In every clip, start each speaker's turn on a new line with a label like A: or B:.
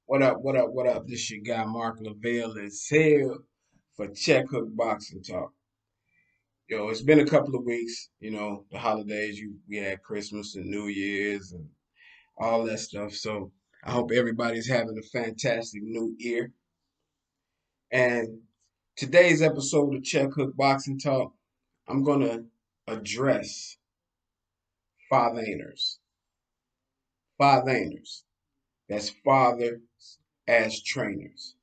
A: What up? What up? What up? This your guy Mark Lavelle is here for Check Hook Boxing Talk. Yo, it's been a couple of weeks. The holidays. We had Christmas and New Year's and all that stuff. So I hope everybody's having a fantastic New Year. And today's episode of Check Hook Boxing Talk, I'm gonna address FathAiners. FathAiners. That's fathers as trainers.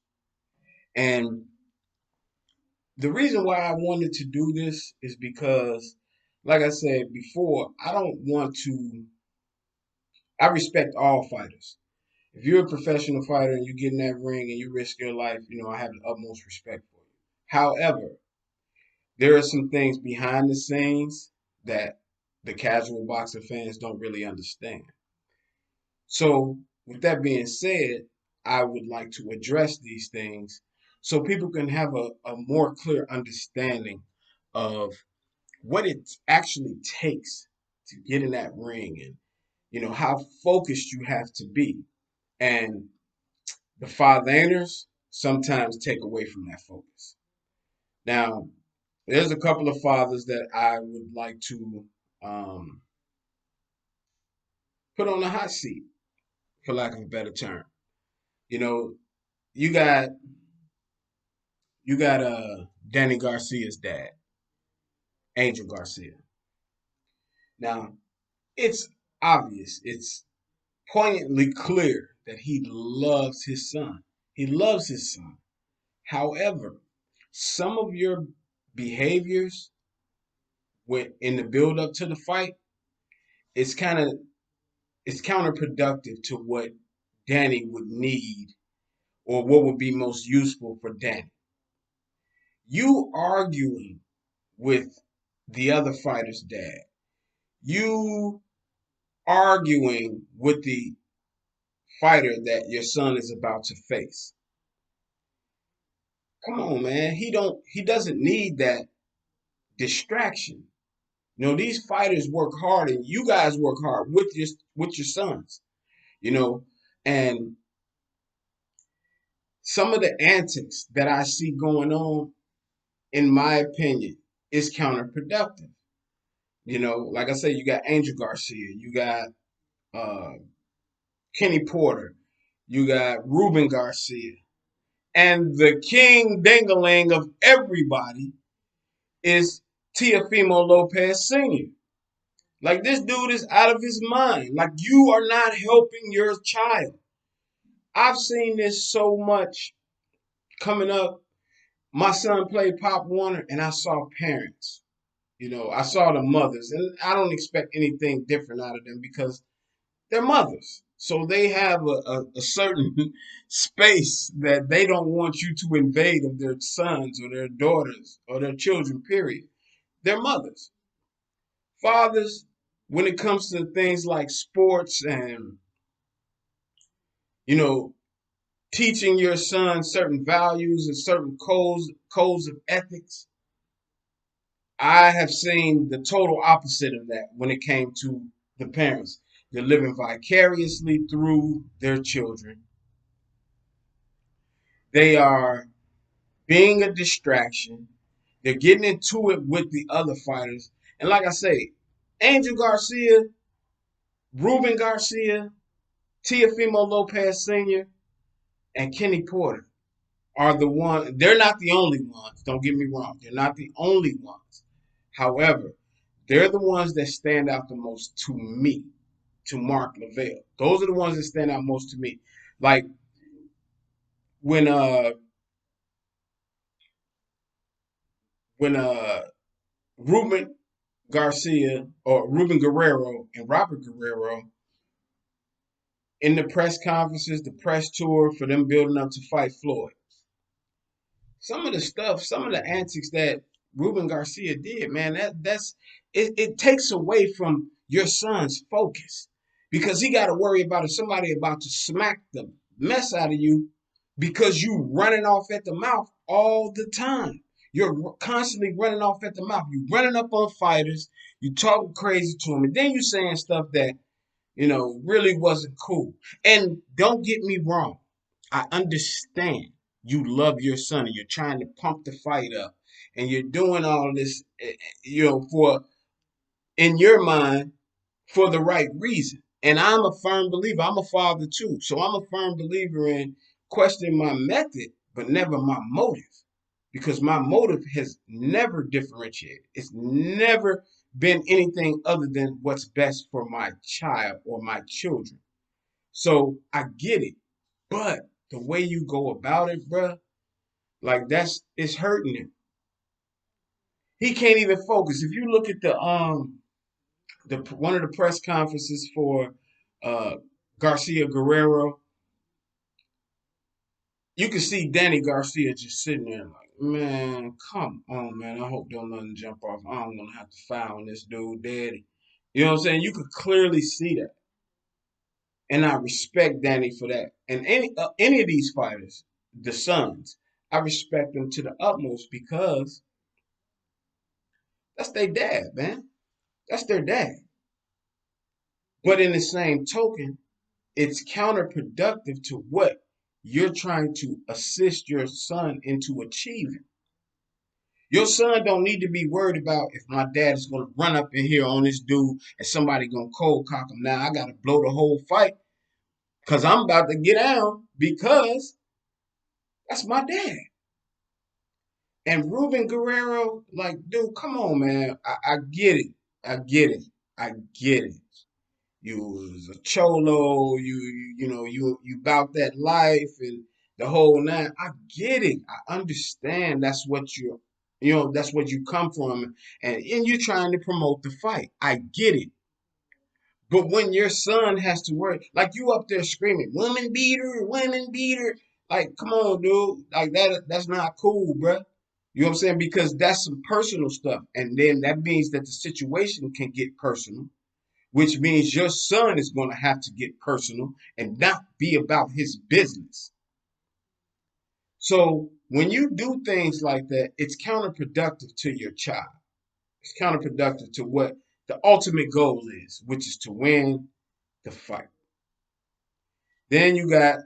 A: And the reason why I wanted to do this is because, like I said before, I don't want to. I respect all fighters. If you're a professional fighter and you get in that ring and you risk your life, I have the utmost respect for you. However, there are some things behind the scenes that the casual boxing fans don't really understand. So, with that being said, I would like to address these things so people can have a more clear understanding of what it actually takes to get in that ring and how focused you have to be. And the FathAiners sometimes take away from that focus. Now, there's a couple of fathers that I would like to um, put on the hot seat, for lack of a better term. You know, you got Danny Garcia's dad, Angel Garcia. Now, it's obvious, it's poignantly clear that he loves his son. He loves his son. However, some of your behaviors in the build up to the fight, it's kind of it's counterproductive to what Danny would need or what would be most useful for Danny. You arguing with the other fighter's dad. You arguing with the fighter that your son is about to face. Come on, man. He doesn't need that distraction. These fighters work hard and you guys work hard with your sons, you know, and some of the antics that I see going on, in my opinion, is counterproductive. Like I said, you got Angel Garcia, you got uh, Kenny Porter, you got Ruben Garcia, and the king dingaling of everybody is Teofimo Lopez Sr. Like, this dude is out of his mind. Like, you are not helping your child. I've seen this so much coming up. My son played Pop Warner, and I saw parents. I saw the mothers, and I don't expect anything different out of them because they're mothers. So they have a certain space that they don't want you to invade of their sons or their daughters or their children, period. They're mothers. Fathers, when it comes to things like sports and, you know, teaching your son certain values and certain codes of ethics, I have seen the total opposite of that when it came to the parents. They're living vicariously through their children. They are being a distraction. They're getting into it with the other fighters. And like I say, Angel Garcia, Ruben Garcia, Teofimo Lopez Sr., and Kenny Porter are the ones. They're not the only ones. Don't get me wrong. They're not the only ones. However, they're the ones that stand out the most to me, to Mark Lavelle. Those are the ones that stand out most to me. Like when uh when Ruben Garcia or Ruben Guerrero and Robert Guerrero in the press conferences, the press tour for them building up to fight Floyd. Some of the antics that Ruben Garcia did, man, it takes away from your son's focus because he got to worry about if somebody about to smack the mess out of you because you running off at the mouth all the time. You're constantly running off at the mouth. You running up on fighters. You talking crazy to them, and then you saying stuff that really wasn't cool. And don't get me wrong. I understand you love your son and you're trying to pump the fight up and you're doing all this, for in your mind for the right reason. And I'm a firm believer. I'm a father too. So I'm a firm believer in questioning my method, but never my motive. Because my motive has never differentiated. It's never been anything other than what's best for my child or my children. So I get it. But the way you go about it, bruh, like it's hurting him. He can't even focus. If you look at the one of the press conferences for uh, Garcia Guerrero, you can see Danny Garcia just sitting there like, man, come on, man. I hope don't nothing jump off. I'm gonna have to foul on this dude, daddy. You know what I'm saying? You could clearly see that, and I respect Danny for that. And any of these fighters, the Sons, I respect them to the utmost because that's their dad, man. That's their dad. But in the same token, it's counterproductive to what you're trying to assist your son into achieving. Your son don't need to be worried about if my dad is going to run up in here on this dude and somebody going to cold cock him. Now I got to blow the whole fight because I'm about to get down because that's my dad. And Ruben Guerrero, like, dude, come on, man. I get it. I get it. I get it. You was a cholo, you about that life and the whole nine. I get it. I understand that's what that's what you come from and you're trying to promote the fight. I get it. But when your son has to work, like you up there screaming, women beater, like come on, dude. Like that's not cool, bruh. You know what I'm saying? Because that's some personal stuff. And then that means that the situation can get personal, which means your son is going to have to get personal and not be about his business. So when you do things like that, it's counterproductive to your child. It's counterproductive to what the ultimate goal is, which is to win the fight. Then you got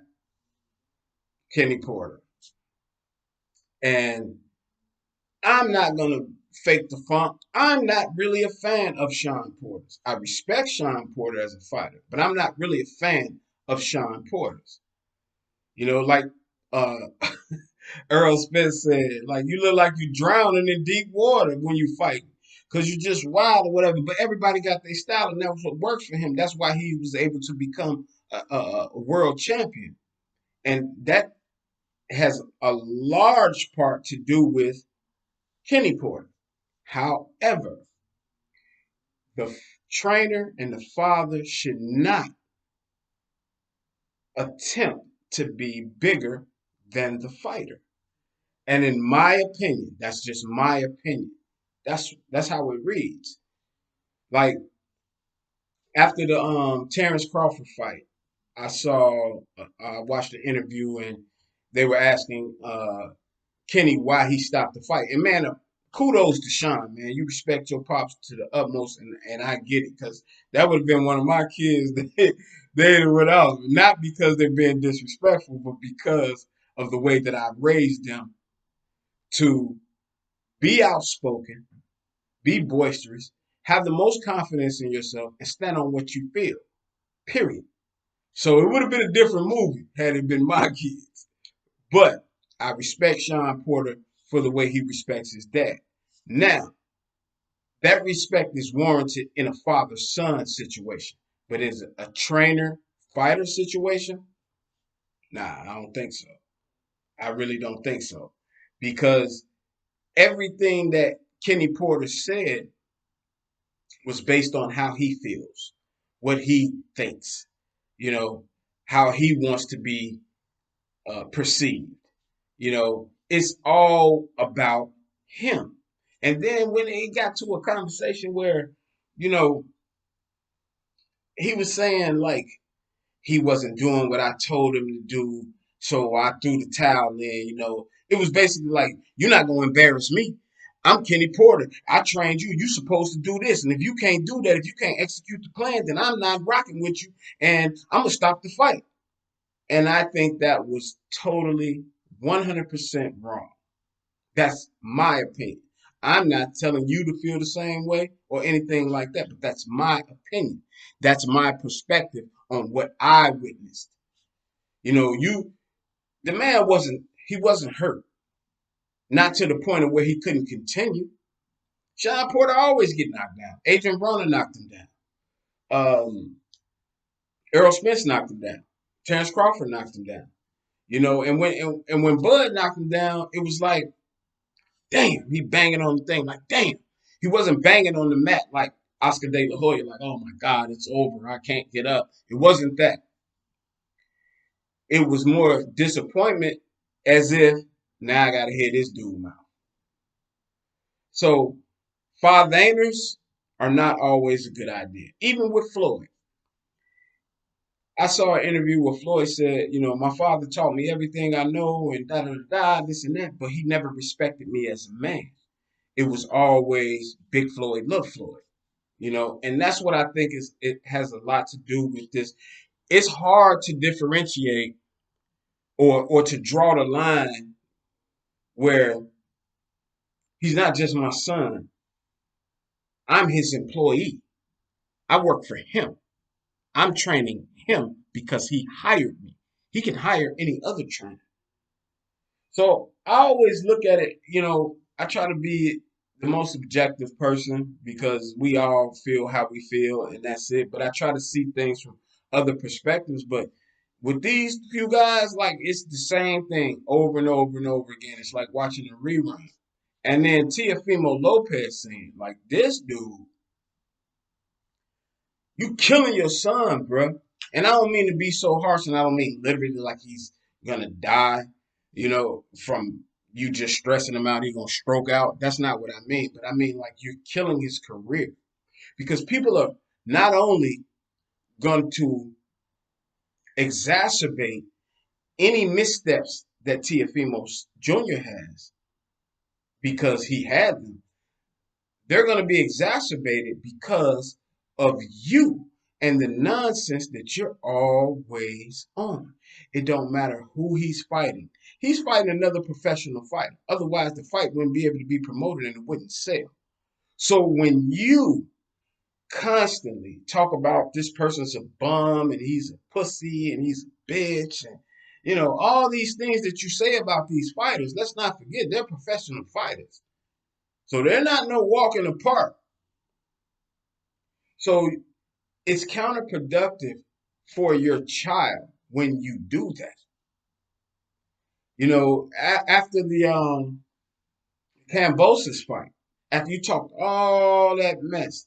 A: Kenny Porter. And I'm not going to fake the funk. I'm not really a fan of Sean Porter's. I respect Sean Porter as a fighter, but I'm not really a fan of Sean Porter's. Like uh, Earl Spence said, like you look like you drowning in deep water when you fight because you're just wild or whatever. But everybody got their style, and that's what works for him. That's why he was able to become a world champion, and that has a large part to do with Kenny Porter. However, the trainer and the father should not attempt to be bigger than the fighter. And in my opinion, that's just my opinion. That's how it reads. Like after the Terrence Crawford fight, I watched the interview and they were asking Kenny why he stopped the fight. And man, kudos to Sean, man. You respect your pops to the utmost, and I get it because that would have been one of my kids that they would out. Not because they're being disrespectful, but because of the way that I raised them to be outspoken, be boisterous, have the most confidence in yourself, and stand on what you feel. Period. So it would have been a different movie had it been my kids. But I respect Sean Porter for the way he respects his dad. Now, that respect is warranted in a father-son situation. But is it a trainer-fighter situation? Nah, I don't think so. I really don't think so. Because everything that Kenny Porter said was based on how he feels, what he thinks, you know, how he wants to be perceived. It's all about him. And then when it got to a conversation where, you know, he was saying like he wasn't doing what I told him to do, so I threw the towel in. It was basically like, you're not gonna embarrass me. I'm Kenny Porter. I trained you. You're supposed to do this. And if you can't do that, if you can't execute the plan, then I'm not rocking with you and I'm gonna stop the fight. And I think that was totally 100% wrong. That's my opinion. I'm not telling you to feel the same way or anything like that, but that's my opinion. That's my perspective on what I witnessed. The man wasn't hurt, not to the point of where he couldn't continue. Sean Porter always get knocked down. Adrian Broner knocked him down. Errol Spence knocked him down. Terrence Crawford knocked him down. And when Bud knocked him down, it was like, damn, he banging on the thing. Like, damn. He wasn't banging on the mat like Oscar De La Hoya, like, oh my God, it's over. I can't get up. It wasn't that. It was more disappointment, as if now I gotta hear this dude mouth. So FathAiners are not always a good idea. Even with Floyd. I saw an interview where Floyd said, my father taught me everything I know and da da da, this and that, but he never respected me as a man. It was always Big Floyd, Little Floyd, and that's what I think it has a lot to do with this. It's hard to differentiate or to draw the line where he's not just my son. I'm his employee. I work for him. I'm training him because he hired me. He can hire any other trainer. So I always look at it, I try to be the most objective person because we all feel how we feel and that's it. But I try to see things from other perspectives. But with these few guys, like it's the same thing over and over and over again. It's like watching a rerun. And then Teofimo Lopez saying, like, this dude, you killing your son, bro. And I don't mean to be so harsh, and I don't mean literally like he's gonna die, from you just stressing him out, he's gonna stroke out. That's not what I mean. But I mean like you're killing his career. Because people are not only going to exacerbate any missteps that Teofimo Jr. has because he had them, they're going to be exacerbated because of you and the nonsense that you're always on. It don't matter who he's fighting. He's fighting another professional fighter. Otherwise, the fight wouldn't be able to be promoted and it wouldn't sell. So when you constantly talk about this person's a bum and he's a pussy and he's a bitch and all these things that you say about these fighters, let's not forget they're professional fighters. So they're not no walk in the park. So it's counterproductive for your child when you do that. After the Cambosis fight, after you talked all that mess,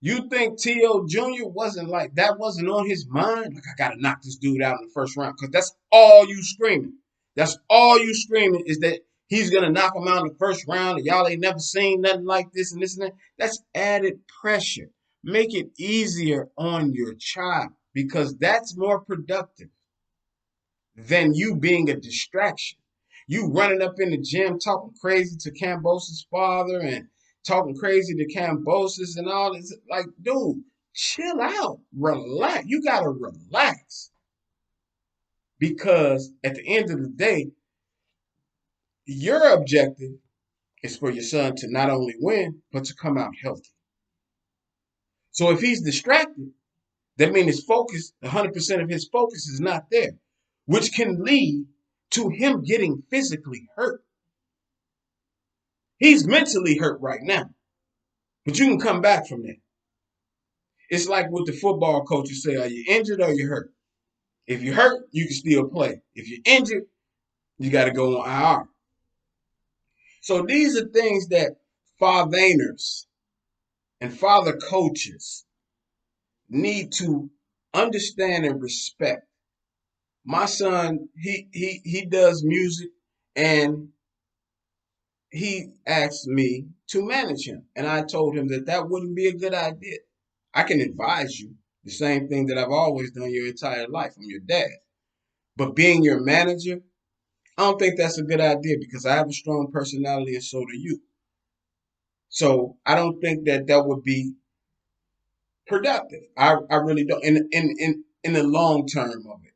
A: you think T.O. Jr. wasn't on his mind? Like, I gotta knock this dude out in the first round, because that's all you screaming. That's all you screaming is that he's gonna knock him out in the first round, and y'all ain't never seen nothing like this and this and that. That's added pressure. Make it easier on your child because that's more productive than you being a distraction. You running up in the gym talking crazy to Cambosis' father and talking crazy to Cambosis and all this. Like, dude, chill out. Relax. You got to relax. Because at the end of the day, your objective is for your son to not only win, but to come out healthy. So if he's distracted, that means his focus, 100% of his focus is not there, which can lead to him getting physically hurt. He's mentally hurt right now, but you can come back from that. It's like what the football coaches say, are you injured or you hurt? If you're hurt, you can still play. If you're injured, you got to go on IR. So these are things that FathAiners and father coaches need to understand and respect. My son, he does music, and he asked me to manage him. And I told him that wouldn't be a good idea. I can advise you the same thing that I've always done your entire life. I'm your dad. But being your manager, I don't think that's a good idea because I have a strong personality and so do you. So I don't think that would be productive. I really don't in the long term of it.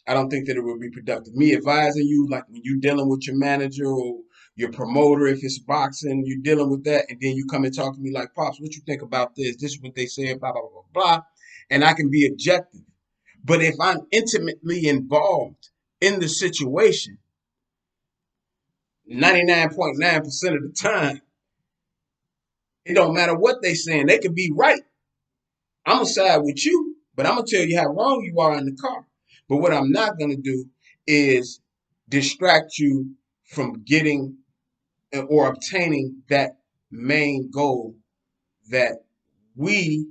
A: I don't think that it would be productive. Me advising you, like when you're dealing with your manager or your promoter, if it's boxing, you're dealing with that, and then you come and talk to me like, Pops, what you think about this? This is what they said, blah, blah, blah, blah. And I can be objective. But if I'm intimately involved in the situation, 99.9% of the time, it don't matter what they saying. They could be right. I'm going to side with you, but I'm going to tell you how wrong you are in the car. But what I'm not going to do is distract you from getting or obtaining that main goal that we,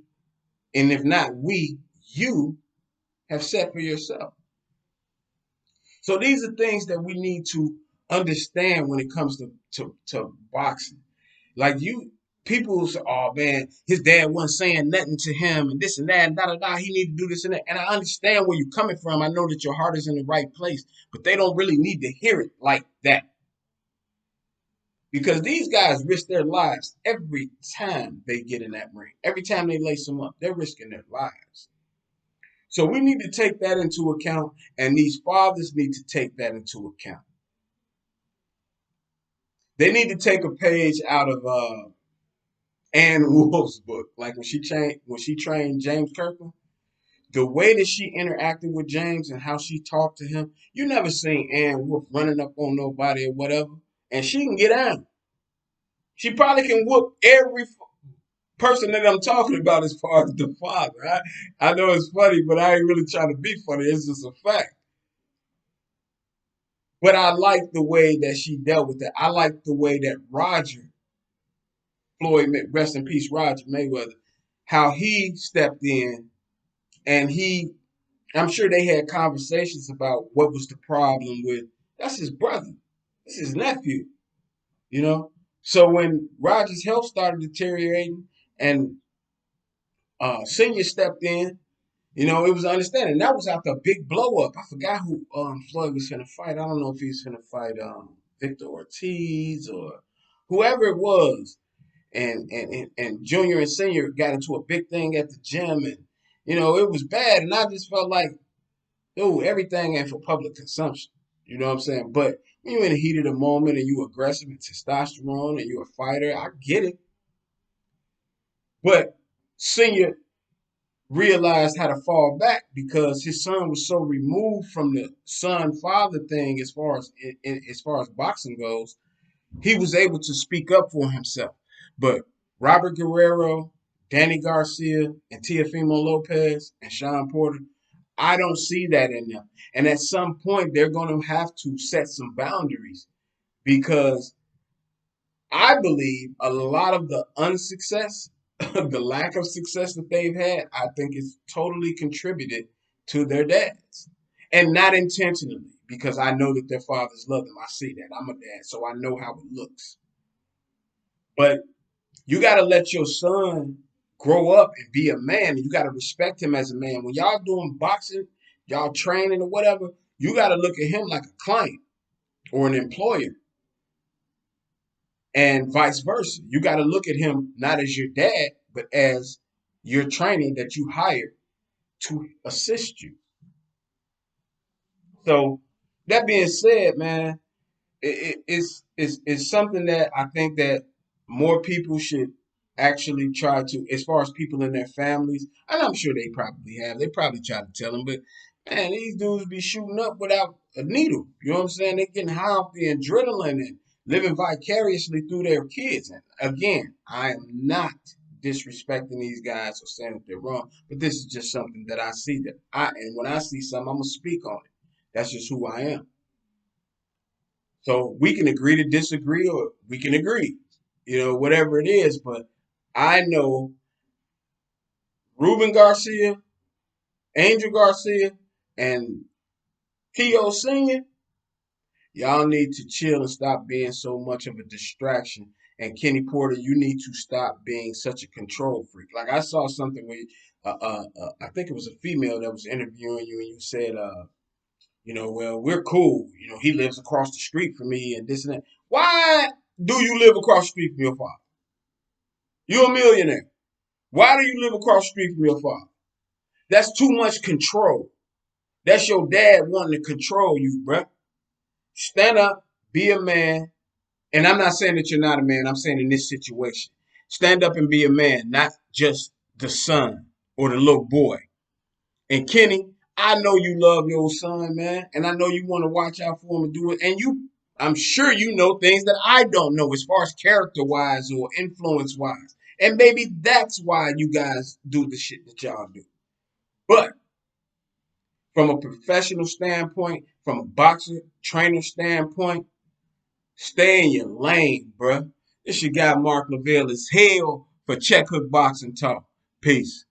A: and if not we, you have set for yourself. So these are things that we need to understand when it comes to boxing. Like people say, oh man, his dad wasn't saying nothing to him and this and that and da da da. He need to do this and that. And I understand where you're coming from. I know that your heart is in the right place, but they don't really need to hear it like that. Because these guys risk their lives every time they get in that ring. Every time they lace them up, they're risking their lives. So we need to take that into account, and these fathers need to take that into account. They need to take a page out of Ann Wolf's book, like when she trained James Kirkland. The way that she interacted with James and how she talked to him, you never seen Ann Wolf running up on nobody or whatever, and she can get out. She probably can whoop every person that I'm talking about as far as the father. I know it's funny, but I ain't really trying to be funny. It's just a fact. But I like the way that she dealt with it. I like the way that rest in peace, Roger Mayweather, how he stepped in and I'm sure they had conversations about what was the problem with, that's his brother. That's his nephew, you know? So when Roger's health started deteriorating and Senior stepped in, it was understanding. That was after a big blow up. I forgot who Floyd was going to fight. I don't know if he was going to fight Victor Ortiz or whoever it was. And Junior and Senior got into a big thing at the gym, and it was bad. And I just felt like, dude, everything ain't for public consumption. You know what I'm saying? But when you're in the heat of the moment and you aggressive and testosterone and you're a fighter, I get it. But Senior realized how to fall back because his son was so removed from the son father thing as far as boxing goes. He was able to speak up for himself. But Robert Guerrero, Danny Garcia, and Teofimo Lopez and Sean Porter, I don't see that in them. And at some point, they're going to have to set some boundaries because I believe a lot of the unsuccess, the lack of success that they've had, I think is totally contributed to their dads. And not intentionally, because I know that their fathers love them. I see that. I'm a dad, so I know how it looks. But you got to let your son grow up and be a man, and you got to respect him as a man. When y'all doing boxing, y'all training or whatever, you got to look at him like a client or an employer, and vice versa. You got to look at him not as your dad, but as your training that you hired to assist you. So that being said, man, it's something that I think that more people should actually try to, as far as people in their families, and I'm sure they probably have. They probably try to tell them, but man, these dudes be shooting up without a needle. You know what I'm saying? They're getting high off the adrenaline and living vicariously through their kids. And again, I am not disrespecting these guys or saying that they're wrong, but this is just something that I see and when I see something, I'm gonna speak on it. That's just who I am. So we can agree to disagree or we can agree, whatever it is. But I know Ruben Garcia, Angel Garcia, and T.O. Sr., y'all need to chill and stop being so much of a distraction. And Kenny Porter, you need to stop being such a control freak. Like I saw something where I think it was a female that was interviewing you and you said, well, we're cool. He lives across the street from me and this and that. Why do you live across the street from your father? You're a millionaire. Why do you live across the street from your father? That's too much control. That's your dad wanting to control you, bruh. Stand up, be a man. And I'm not saying that you're not a man. I'm saying in this situation, stand up and be a man, not just the son or the little boy. And Kenny, I know you love your son, man, and I know you want to watch out for him and do it. And I'm sure you know things that I don't know as far as character wise or influence wise. And maybe that's why you guys do the shit that y'all do. But from a professional standpoint, from a boxer trainer standpoint, stay in your lane, bruh. This your guy Mark Lavelle is hell for Check Hook Boxing Talk. Peace.